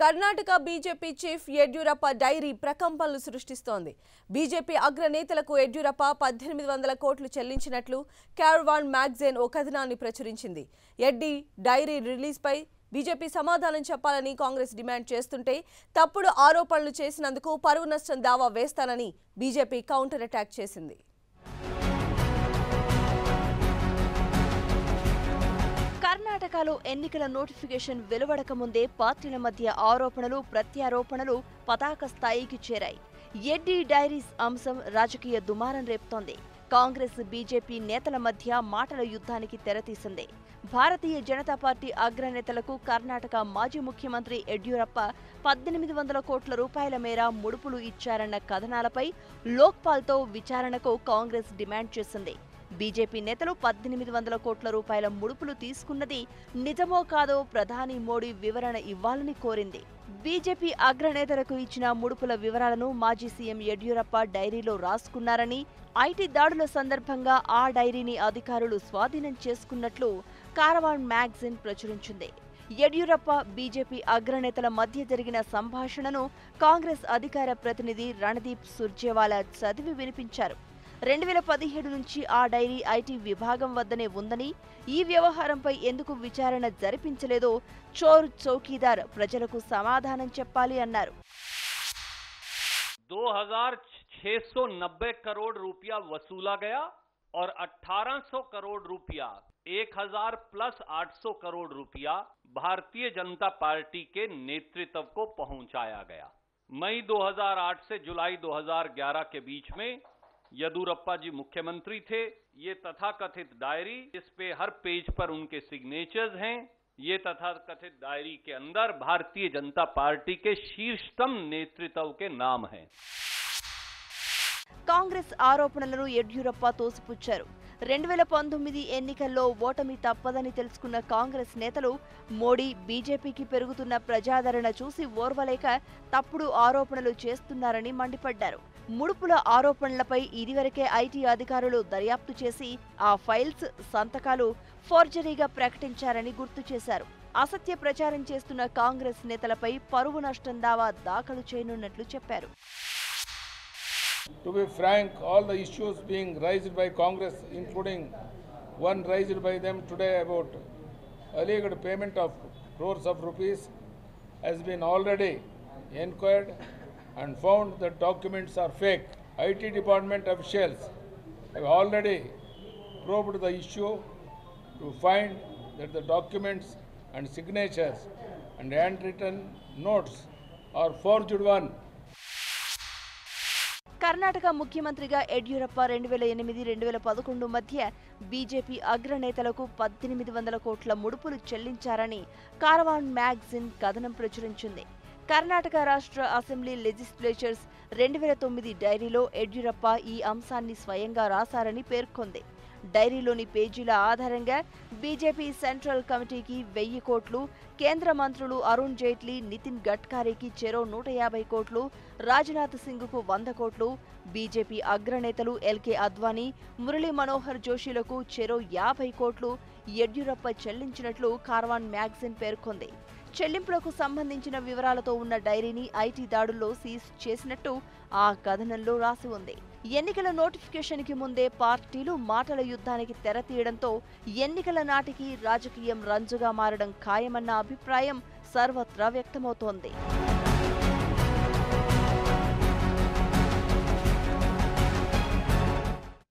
Karnataka BJP chief Yediyurappa diary ప్రకంపనలు సృష్టిస్తోంది. BJP అగ్రనేతలకు Yediyurappa 1800 కోట్లు చెల్లించినట్లు క్యారవాన్ మ్యాగజైన్ ఓ కథనాన్ని ప్రచురించింది. యడ్డీ డైరీ రిలీజ్పై బీజేపీ సమాధానం చెప్పాలని కాంగ్రెస్ డిమాండ్ చేస్తుంటే తప్పుడు ఆరోపణలు చేసినందుకు పరువు నష్టం దావా వేస్తానని బీజేపీ కౌంటర్ అటాక్ చేసింది. కర్ణాటకలో ఎన్నికల నోటిఫికేషన్ వెలువడక ముందే పార్టీల మధ్య ఆరోపణలు ప్రత్యారోపణలు పతాక స్థాయికి చేరాయి. యడ్డీ డైరీస్ అంశం రాజకీయ దుమారం రేపుతోంది. కాంగ్రెస్ బీజేపీ నేతల మధ్య మాటల యుద్ధానికి తెరతీసింది. భారతీయ జనతా పార్టీ అగ్రనేతలకు కర్ణాటక మాజీ ముఖ్యమంత్రి యడ్యూరప్ప 1800 కోట్ల రూపాయల మేర ముడుపులు ఇచ్చారన్న కథనాలపై లోక్పాల్తో విచారణకు కాంగ్రెస్ డిమాండ్ చేసింది. బీజేపీ నేతలు 1800 కోట్ల రూపాయల ముడుపులు తీసుకున్నది నిజమో కాదో ప్రధాని మోడీ వివరణ ఇవ్వాలని కోరింది. బీజేపీ అగ్రనేతలకు ఇచ్చిన ముడుపుల వివరాలను మాజీ సీఎం యడ్యూరప్ప డైరీలో రాసుకున్నారని, ఐటీ దాడుల సందర్భంగా ఆ డైరీని అధికారులు స్వాధీనం చేసుకున్నట్లు కారవాన్ మ్యాగజైన్ ప్రచురించింది. యడ్యూరప్ప బీజేపీ అగ్రనేతల మధ్య జరిగిన సంభాషణను కాంగ్రెస్ అధికార ప్రతినిధి రణదీప్ సుర్జేవాలా చదివి వినిపించారు. 2017 నుంచి ఆ డైరీ ఐటీ విభాగం వద్దనే ఉందని, ఈ వ్యవహారంపై ఎందుకు విచారణ జరిపించలేదో చోర్ చౌకీదార్ ప్రజలకు సమాధానం చెప్పాలి అన్నారు. 2690 करोड़ रुपया वसूला गया और 1800 करोड़ रुपया 1000 प्लस 800 करोड़ रुपया भारतीय जनता पार्टी के नेतृत्व को पहुंचाया गया. मई 2008 से जुलाई 2011 के बीच में यदुरप्पा जी मुख्यमंत्री थे. ये तथाकथित डायरी, इस पे हर पेज पर उनके सिग्नेचर्स हैं. ये तथाकथित डायरी के अंदर भारतीय जनता पार्टी के शीर्षतम नेतृत्व के नाम हैं. కాంగ్రెస్ ఆరోపణలను యడ్యూరప్ప తోసిపుచ్చారు. 2019 ఎన్నికల్లో ఓటమి తప్పదని తెలుసుకున్న కాంగ్రెస్ నేతలు మోడీ బీజేపీకి పెరుగుతున్న ప్రజాదరణ చూసి ఓర్వలేక తప్పుడు ఆరోపణలు చేస్తున్నారని మండిపడ్డారు. ముడుపుల ఆరోపణలపై ఇదివరకే ఐటీ అధికారులు దర్యాప్తు చేసి ఆ ఫైల్స్, సంతకాలు ఫోర్జరీగా ప్రకటించారని గుర్తు చేశారు. అసత్య ప్రచారం చేస్తున్న కాంగ్రెస్ నేతలపై పరువు నష్టం దావా దాఖలు చేయనున్నట్లు చెప్పారు. To be frank, all the issues being raised by Congress, including one raised by them today about alleged payment of crores of rupees, has been already inquired and found that documents are fake. IT department officials have already probed the issue to find that the documents and signatures and handwritten notes are forged one. Karnataka ముఖ్యమంత్రిగా యడ్యూరప్ప 2008-2011 మధ్య BJP అగ్రనేతలకు 1800 కోట్ల ముడుపులు చెల్లించారని caravan magazine కథనం ప్రచురించింది. కర్ణాటక రాష్ట్ర assembly legislatures 2009 డైరీలో యడ్యూరప్ప ఈ అంశాన్ని స్వయంగా రాశారని పేర్కొంది. డైరీలోని పేజీల ఆధారంగా బీజేపీ సెంట్రల్ కమిటీకి 1000 కోట్లు, కేంద్ర మంత్రులు అరుణ్ జైట్లీ, నితిన్ గడ్కరీకి చెరో 150 కోట్లు, రాజ్నాథ్ సింగ్కు 100 కోట్లు, బీజేపీ అగ్రనేతలు ఎల్కే అద్వానీ, మురళీ మనోహర్ జోషిలకు చెరో 50 కోట్లు యడ్యూరప్ప చెల్లించినట్లు కారవాన్ మ్యాగజైన్ పేర్కొంది. చెల్లింపులకు సంబంధించిన వివరాలతో ఉన్న డైరీని ఐటీ దాడుల్లో సీజ్ చేసినట్టు ఆ కథనంలో రాసి ఉంది. ఎన్నికల నోటిఫికేషన్కి ముందే పార్టీలు మాటల యుద్ధానికి తెరతీయడంతో ఎన్నికల నాటికి రాజకీయం రంజుగా మారడం ఖాయమన్న అభిప్రాయం సర్వత్రా వ్యక్తమవుతోంది.